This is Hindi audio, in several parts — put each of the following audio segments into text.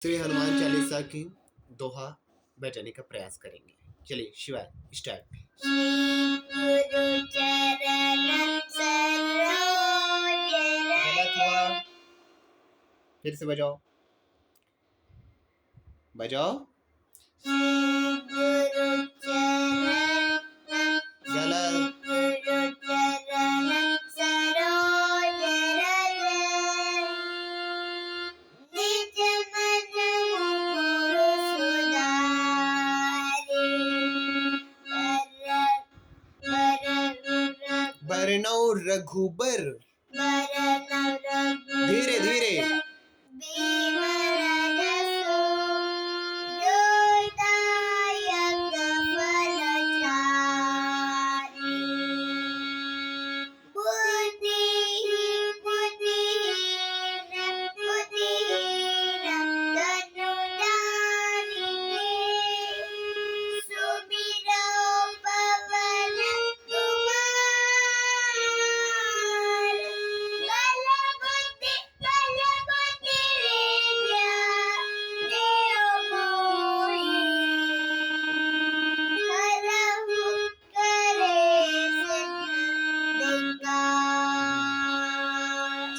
श्री हनुमान चालीसा की दोहा बैठाने का प्रयास करेंगे। चलिए शिवाय स्टार्ट। श्री गुरु चरण सरोज गलत हुआ, फिर से बजाओ बजाओ। श्री गुरु चरण गलत। गुरु चरण सरोज रज निज मन मुकुरु सुधारि बरनौ रघुबर। धीरे धीरे।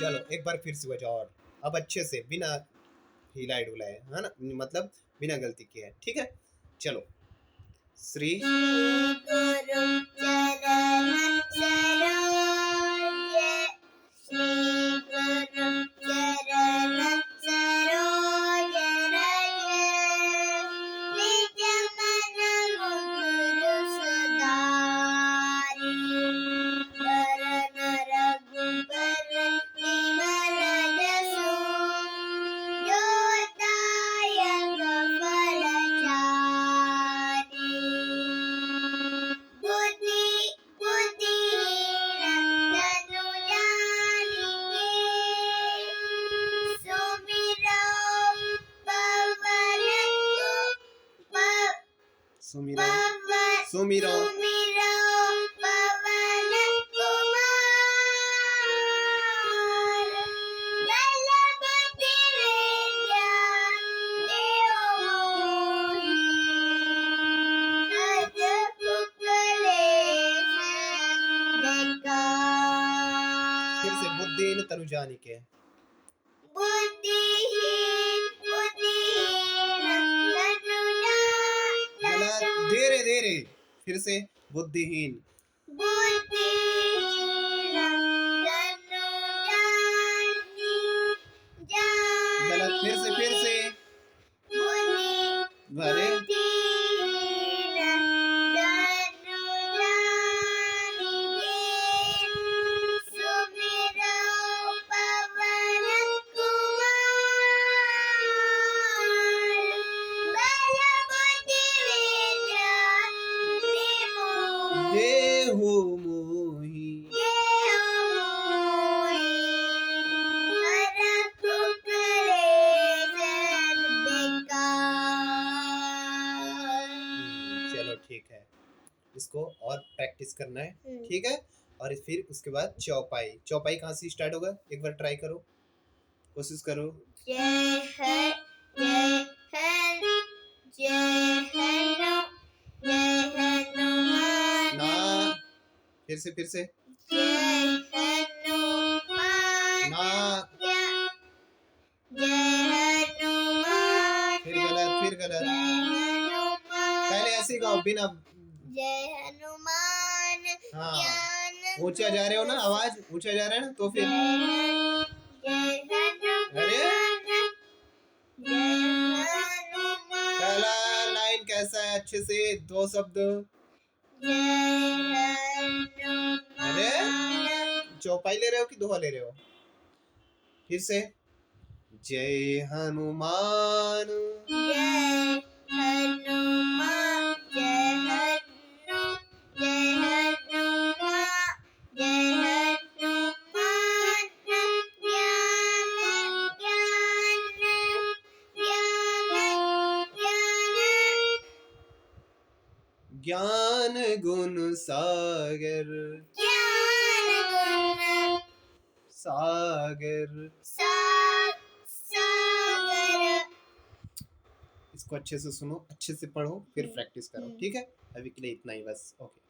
चलो एक बार फिर से बजाओ, और अब अच्छे से बिना हिलाए डुलाए, है ना, मतलब बिना गलती किए। ठीक है, चलो। श्री गुरु चरण सरोज श्री गुरु चरण सरोज रज निज मन मुकुरु सुधारि बरन रघुबर विमल जसु जो दायक फल चारि बुद्धिहीन तनु जानिके सुमिरौ पवन सुमिरो सुमिरो सुमिरौ पवन कुमार बल बुद्धि विद्या देहु मोहि अजब क्लेश बेकार। फिर से बुद्धिहीन तनु जानिके। बुद्धिहीन तनु गलत, धीरे धीरे। फिर से बुद्धिहीन। बुद्धिहीन तनु गलत, फिर से भरे। बुद्धिहीन तनु जानिके सुमिरौ पवन कुमार बल बुद्धि विद्या देहु मोहि। चलो ठीक है, इसको और प्रैक्टिस करना है। ठीक है, और फिर उसके बाद चौपाई। चौपाई कहाँ से स्टार्ट होगा, एक बार ट्राई करो, कोशिश करो। ना, फिर से ना, फिर गलत। पहले ऐसे गाओ बिना। जय हनुमान हाँ, ज्ञान ऊंचा जा रहे हो ना, आवाज ऊंचा जा रहा है ना, तो फिर अरे पहला लाइन कैसा है, अच्छे से दो शब्द। अरे चौपाई ले रहे हो कि दोहा ले रहे हो? फिर से जय हनुमान। ज्ञान गुण सागर सागर सागर इसको अच्छे से सुनो, अच्छे से पढ़ो, फिर प्रैक्टिस करो, हम्म। ठीक है? अभी के लिए इतना ही बस, ओके।